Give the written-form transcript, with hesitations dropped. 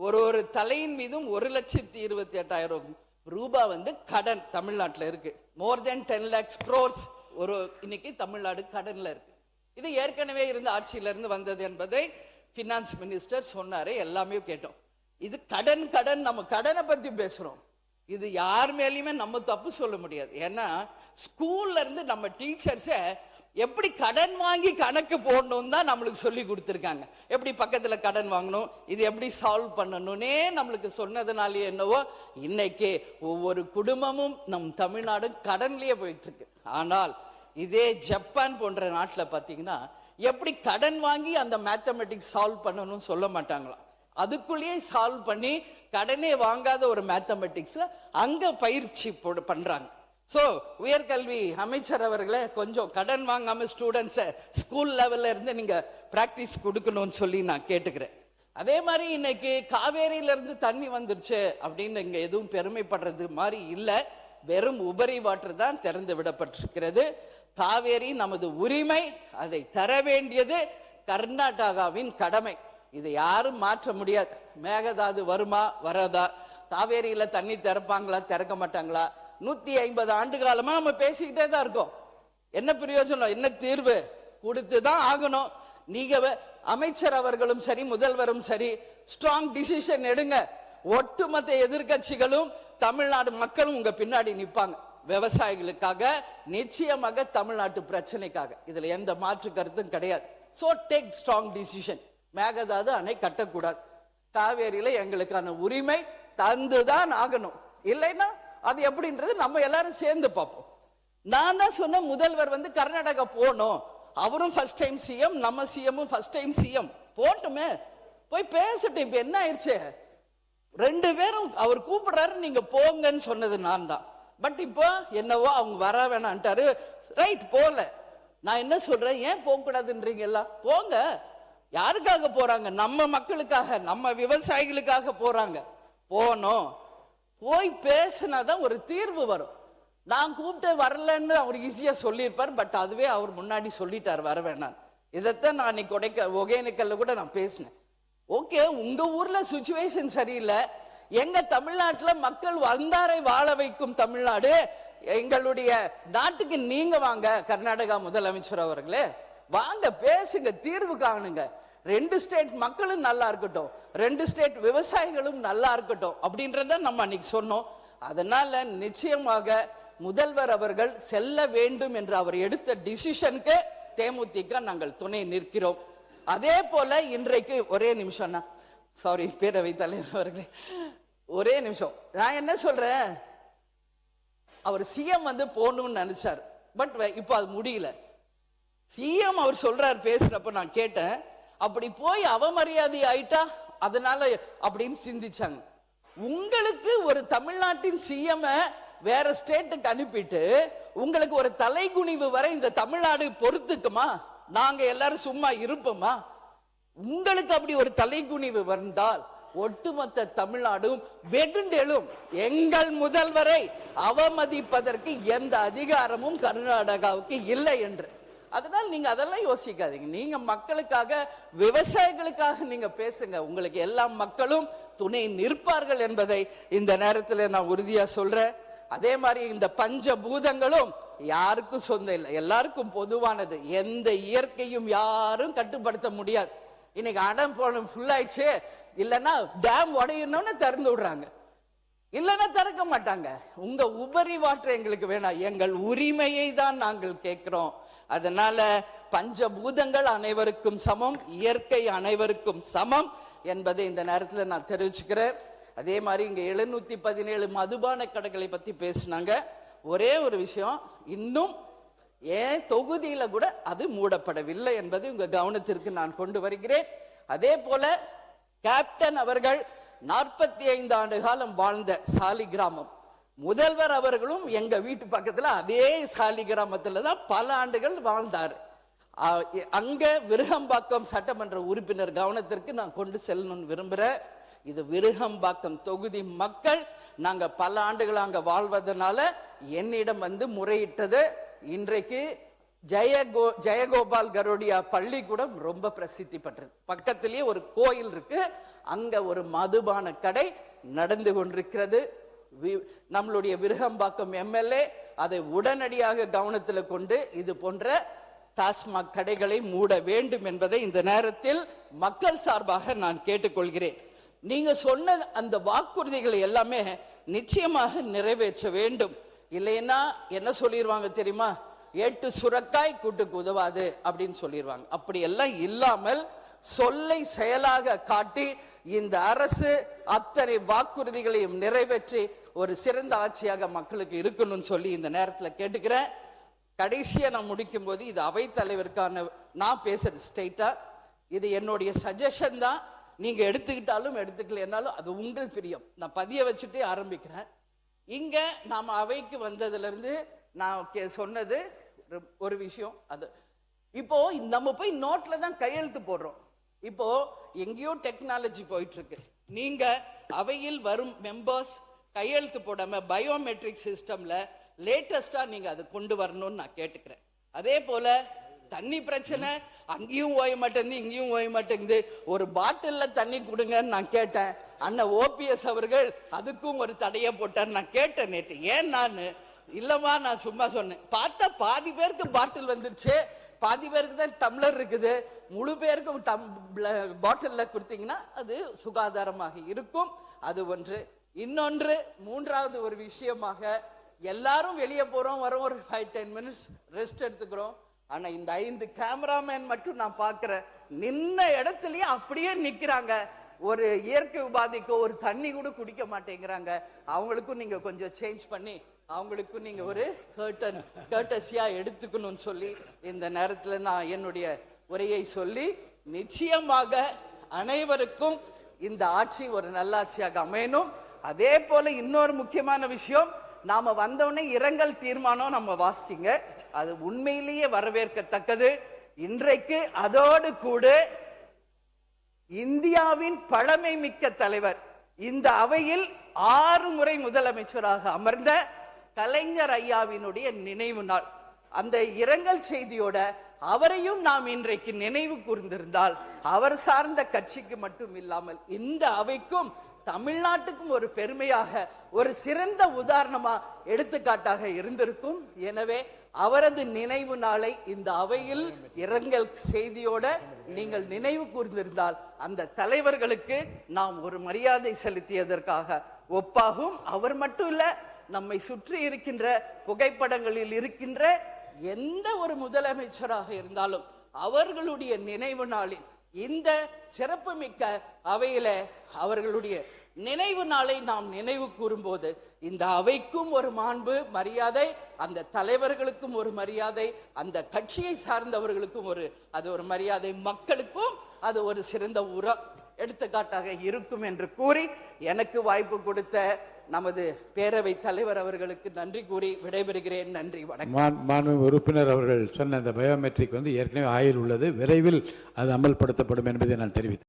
ஒரு தலையின் மீதும் 1,28,800 ரூபாய் வந்து கடன் தமிழ்நாட்டில் இருக்கு. மோர் தென் 10 lakhs crores இன்னைக்கு தமிழ்நாடு கடன்ல இருக்கு. இது ஏற்கனவே இருந்த ஆட்சியில இருந்து வந்தது என்பதை பினான்ஸ் மினிஸ்டர் சொன்னாரு, எல்லாமே கேட்டோம். இது கடன் நம்ம கடனை பத்தி பேசுறோம். இது யார் மேலேயுமே நம்ம தப்பு சொல்ல முடியாது. ஏன்னா ஸ்கூல்ல இருந்து நம்ம டீச்சர்ஸ எப்படி கடன் வாங்கி கணக்கு போடணும் தான் நம்மளுக்கு சொல்லி கொடுத்துருக்காங்க. எப்படி பக்கத்துல கடன் வாங்கணும், இது எப்படி சால்வ் பண்ணணும்னே நம்மளுக்கு சொன்னதுனாலே என்னவோ இன்னைக்கு ஒவ்வொரு குடும்பமும் நம் தமிழ்நாடு கடன்லயே போயிட்டு இருக்கு. ஆனால் இதே ஜப்பான் போன்ற நாட்டில் பார்த்தீங்கன்னா எப்படி கடன் வாங்கி அந்த மேத்தமெட்டிக்ஸ் சால்வ் பண்ணணும்னு சொல்ல மாட்டாங்களாம். அதுக்குள்ளேயே சால்வ் பண்ணி கடனே வாங்காத ஒரு மேத்தமெட்டிக்ஸ்ல அங்க பயிற்சி பண்றாங்க. சோ உயர்கல்வி அமைச்சர் அவர்களே, கொஞ்சம் கடன் வாங்காம ஸ்டூடெண்ட்ஸை ஸ்கூல் லெவல்ல இருந்து நீங்க பிராக்டிஸ் கொடுக்கணும்னு சொல்லி நான் கேட்டுக்கிறேன். அதே மாதிரி இன்னைக்கு காவேரியில இருந்து தண்ணி வந்துருச்சு அப்படின்னு இங்க எதுவும் பெருமைப்படுறது மாதிரி இல்ல. வெறும் உபரி வாட்டர் தான் திறந்து விடப்பட்டிருக்கிறது. காவேரி நமது உரிமை, அதை தர வேண்டியது கர்நாடகாவின் கடமை. இதை யாரும் மாற்ற முடியாது. மேகதாது வருமா வராதா, காவேரியில தண்ணி திறப்பாங்களா திறக்க மாட்டாங்களா, 150 ஆண்டு காலமா நம்ம பேசிக்கிட்டே தான் இருக்கோம். என்ன பிரயோஜனம், என்ன தீர்வு? கொடுத்துதான் ஆகணும். நீங்க அமைச்சர் அவர்களும் சரி, முதல்வரும் சரி, ஸ்ட்ராங் டிசிஷன் எடுங்க. ஒட்டுமொத்த எதிர்கட்சிகளும் தமிழ்நாடு மக்களும் உங்க பின்னாடி நிற்பாங்க. விவசாயிகளுக்காக, நிச்சயமாக தமிழ்நாட்டு பிரச்சனைக்காக. இதுல எந்த மாற்று கருத்தும் கிடையாது. So take strong decision. Mekedatu அணை கட்டக்கூடாது. காவேரியில எங்களுக்கான உரிமை தந்துதான் ஆகணும். இல்லைன்னா அது எப்படின்றது நம்ம எல்லாரும் சேர்ந்து பார்ப்போம். நான் தான் சொன்ன முதல்வர் வந்து கர்நாடகா போனோம். அவரும் ஃபர்ஸ்ட் டைம் சிஎம், நம்ம சிஎம்மும் ஃபர்ஸ்ட் டைம் சிஎம். போட்டுமே, போய் பேசட்டும். இப்ப என்ன ஆயிடுச்சு, 2 பேரும் அவர் கூப்பிடுறாரு, நீங்க போங்கன்னு சொன்னது நான் தான். பட் இப்போ என்னவோ அவங்க வர வேணான்ட்டாரு. ரைட், போல. நான் என்ன சொல்றேன், ஏன் போக கூடாதுன்றீங்க? எல்லாம் போங்க. யாருக்காக போறாங்க? நம்ம மக்களுக்காக, நம்ம விவசாயிகளுக்காக போறாங்க. போனோம், போய் பேசினாதான் ஒரு தீர்வு வரும். நான் கூப்பிட்டு வரலன்னு அவர் ஈஸியா சொல்லியிருப்பார். பட் அதுவே அவர் முன்னாடி சொல்லிட்டார் வர வேணாம். இதைத்தான் நான் இன்னைக்கு ஒகேனக்கல்ல கூட நான் பேசினேன். ஓகே, உங்க ஊர்ல சுச்சுவேஷன் சரியில்லை. எங்க தமிழ்நாட்டுல மக்கள் வந்தாரை வாழ வைக்கும் தமிழ்நாடு. எங்களுடைய நாட்டுக்கு நீங்க வாங்க, கர்நாடகா முதலமைச்சர் அவர்களே, வாங்க பேசுங்க, தீர்வு காணுங்க. 2 ஸ்டேட் மக்களும் நல்லா இருக்கட்டும், 2 ஸ்டேட் விவசாயிகளும் நல்லா இருக்கட்டும் அப்படின்றத நம்ம அன்னைக்கு சொன்னோம். அதனால நிச்சயமாக முதல்வர் அவர்கள் செல்ல வேண்டும் என்று அவர் எடுத்த டிசிஷனுக்கு தேமுதிக நாங்கள் துணை நிற்கிறோம். அதே போல இன்றைக்கு ஒரே நிமிஷம், சாரி பேரவை தலைவர் அவர்களே, ஒரே நிமிஷம். நான் என்ன சொல்றேன், அவர் சிஎம் வந்து போகணும்னு நினைச்சார். பட் இப்போ அது முடியல. சிஎம் அவர் சொல்றார், பேசுறப்ப நான் கேட்டேன், அப்படி போய் அவமரியாதை ஆயிட்டா அதனால அப்படின்னு சிந்திச்சாங்க. உங்களுக்கு ஒரு தமிழ்நாட்டின் சிஎம் வேற ஸ்டேட்டுக்கு அனுப்பிட்டு உங்களுக்கு ஒரு தலைகுனிவு வரை இந்த தமிழ்நாடு பொறுத்துக்குமா? நாங்க எல்லாரும் சும்மா இருப்போமா? உங்களுக்கு அப்படி ஒரு தலைகுனிவு வந்தால் ஒட்டுமொத்த தமிழ்நாடும் வெகுண்டெழும். எங்கள் முதல்வரை அவமதிப்பதற்கு எந்த அதிகாரமும் கர்நாடகாவுக்கு இல்லை என்று. அதனால் நீங்க அதெல்லாம் யோசிக்காதீங்க. நீங்க மக்களுக்காக, விவசாயிகளுக்காக நீங்க பேசுங்க. உங்களுக்கு எல்லா மக்களும் துணை நிற்பார்கள் என்பதை இந்த நேரத்தில் நான் உறுதியா சொல்றேன். அதே மாதிரி இந்த பஞ்சபூதங்களும் யாருக்கும் சொந்தம் இல்லை, எல்லாருக்கும் பொதுவானது. எந்த இயற்கையும் யாரும் கட்டுப்படுத்த முடியாது. இன்னைக்கு அடம் போன ஃபுல் ஆயிடுச்சு, இல்லைன்னா டேம் உடையணும்னு திறந்து விடுறாங்க, இல்லைன்னா திறக்க மாட்டாங்க. உங்க உபரி வாட்டர் எங்களுக்கு வேணாம், எங்கள் உரிமையை தான் நாங்கள் கேட்கிறோம். அதனால பஞ்சபூதங்கள் அனைவருக்கும் சமம், இயற்கை அனைவருக்கும் சமம் என்பதை இந்த நேரத்தில் நான் தெரிவிச்சுக்கிறேன். அதே மாதிரி இங்க 717 மதுபான கடைகளை பத்தி பேசினாங்க. ஒரே ஒரு விஷயம், இன்னும் ஏன் தொகுதியில கூட அது மூடப்படவில்லை என்பதை உங்க கவனத்திற்கு நான் கொண்டு வருகிறேன். அதே போல கேப்டன் அவர்கள் 45 ஆண்டு காலம் வாழ்ந்த சாலி கிராமம், முதல்வர் அவர்களும் எங்க வீட்டு பக்கத்துல அதே சாலி கிராமத்துல தான் பல ஆண்டுகள் வாழ்ந்தார். அங்க விருகம்பாக்கம் சட்டமன்ற உறுப்பினர் கவனத்திற்கு நான் கொண்டு செல்லணும்னு விரும்புறேன். இது விருகம்பாக்கம் தொகுதி மக்கள், நாங்க பல ஆண்டுகள் அங்க வாழ்வதனால என்னிடம் வந்து முறையிட்டது. இன்றைக்கு ஜெயகோபால் கரோடியா பள்ளிக்கூடம் ரொம்ப பிரசித்தி பெற்றது. பக்கத்திலேயே ஒரு கோயில் இருக்கு, அங்க ஒரு மதுபான கடை நடந்து கொண்டிருக்கிறது. நம்மளுடைய விருகம்பாக்கம் எம்எல்ஏ அதை உடனடியாக கவனத்தில் கொண்டு இது போன்ற டாஸ்மாக் கடைகளை மூட வேண்டும் என்பதை இந்த நேரத்தில் மக்கள் சார்பாக நான் கேட்டுக்கொள்கிறேன். நீங்க சொன்ன அந்த வாக்குறுதிகளை எல்லாமே நிச்சயமாக நிறைவேற்ற வேண்டும். இல்லைன்னா என்ன சொல்லிடுவாங்க தெரியுமா? ஏட்டு சுரக்காய் கூட்டுக்கு உதவாது அப்படின்னு சொல்லிடுவாங்க. அப்படி எல்லாம் இல்லாமல் சொல்லை செயலாக காட்டி இந்த அரசு அத்தனை வாக்குறுதிகளையும் நிறைவேற்றி ஒரு சிறந்த ஆட்சியாக மக்களுக்கு இருக்கணும்னு சொல்லி இந்த நேரத்தில் கேட்டுக்கிறேன். கடைசியா நான் முடிக்கும் போது, இது அவைத்தலைவருக்கான நான் பேசுறது ஸ்ட்ரெயிட்டா, இது என்னுடைய சஜஷன் தான். நீங்க எடுத்துக்கிட்டாலும் எடுத்துக்கலனாலும் அது உங்கள் பிரியம். நான் பதிய வச்சுட்டே ஆரம்பிக்கிறேன். இங்க நாம அவைக்கு வந்ததுல இருந்து நான் சொன்னது ஒரு விஷயம். அது இப்போ நம்ம போய் நோட்ல தான் கையெழுத்து போடுறோம். இப்போ எங்கேயோ டெக்னாலஜி போயிட்டு இருக்கு. நீங்க அவையில் வரும் மெம்பர்ஸ் கையெழுத்து போடாம பயோமெட்ரிக் சிஸ்டம்ல லேட்டஸ்டா நீங்க அதை கொண்டு வரணும்னு நான் கேட்டுக்கிறேன். அதே போல தண்ணி பிரச்சனை அங்கேயும் ஓய மாட்டேங்குது, இங்கேயும் ஓய மாட்டேங்குது. ஒரு பாட்டில்ல தண்ணி கொடுங்கன்னு நான் கேட்டேன். அண்ணன் ஓபிஎஸ் அவர்கள் அதுக்கும் ஒரு தடையை போட்டார். நான் கேட்டேன் நேற்று, ஏன் நான் இல்லமா நான் சும்மா சொன்னேன். பார்த்தா பாதி பேருக்கு பாட்டில் வந்துருச்சு, பாதி பேருக்கு தான் டம்ளர் இருக்குது. முழு பேருக்கும் பாட்டில்ல கொடுத்தீங்கன்னா அது சுகாதாரமாக இருக்கும். அது ஒன்று. இன்னொன்று, மூன்றாவது ஒரு விஷயமாக, எல்லாரும் வெளியே போறோம், வரோம், ஒரு 5-10 மினிட்ஸ் ரெஸ்ட் எடுத்துக்கிறோம். ஆனா இந்த 5 கேமராமேன் மட்டும் நான் பார்க்கிறேன், நின்ன இடத்துலயே அப்படியே நிக்கிறாங்க. ஒரு இயற்கை உபாதைக்கு ஒரு தண்ணி கூட குடிக்க மாட்டேங்கிறாங்க. அவங்களுக்கும் நீங்க கொஞ்சம் சேஞ்ச் பண்ணி அவங்களுக்கும் நீங்க ஒரு கர்ட்டசியா எடுத்துக்கணும்னு சொல்லி இந்த நேரத்தில் நான் என்னுடைய உரையை சொல்லி, நிச்சயமாக அனைவருக்கும் இந்த ஆட்சி ஒரு நல்லாட்சியாக அமையணும். அதே போல இன்னொரு முக்கியமான விஷயம், நாம வந்தவுடனே இரங்கல் தீர்மானம் நம்ம வாசிச்சீங்க, அது உண்மையிலேயே வரவேற்கத்தக்கது. இன்றைக்கு அதோடு கூட இந்தியாவின் பழமை மிக்க தலைவர், இந்த அவையில் 6 முறை முதலமைச்சராக அமர்ந்த கலைஞர் ஐயாவினுடைய நினைவு நாள். அந்த இரங்கல் செய்தியோட அவரையும் நாம் இன்றைக்கு நினைவு கூர்ந்திருந்தால், அவர் சார்ந்த கட்சிக்கு மட்டும் இல்லாமல் இந்த அவைக்கும் தமிழ்நாட்டுக்கும் ஒரு பெருமையாக, ஒரு சிறந்த உதாரணமா எடுத்துக்காட்டாக இருந்திருக்கும். எனவே அவரது நினைவு நாளை இந்த அவையில் இரங்கல் செய்தியோட நீங்கள் நினைவு கூர்ந்திருந்தால் அந்த தலைவர்களுக்கு நாம் ஒரு மரியாதை செலுத்தியதற்காக ஒப்பாகும். அவர் மட்டும் இல்ல, நம்மை சுற்றி இருக்கின்ற புகைப்படங்களில் இருக்கின்ற எந்த ஒரு முதலமைச்சராக இருந்தாலும் அவர்களுடைய நினைவு நாளில் இந்த சிறப்புமிக்க அவையில அவர்களுடைய நினைவு நாளை நாம் நினைவு கூறும்போது இந்த அவைக்கும் ஒரு மாண்பு, மரியாதை, அந்த தலைவர்களுக்கும் ஒரு மரியாதை, அந்த கட்சியை சார்ந்தவர்களுக்கும் அது ஒரு மரியாதை, மக்களுக்கும் அது ஒரு சிறந்த எடுத்துக்காட்டாக இருக்கும் என்று கூறி, எனக்கு வாய்ப்பு கொடுத்த நமது பேரவை தலைவர் அவர்களுக்கு நன்றி கூறி விடைபெறுகிறேன். நன்றி, வணக்கம். மாண்புமிகு உறுப்பினர் அவர்கள் சொன்ன அந்த பயோமெட்ரிக் ஏற்கனவே ஆயில் உள்ளது, விரைவில் அது அமல்படுத்தப்படும் என்பதை நான் தெரிவித்தேன்.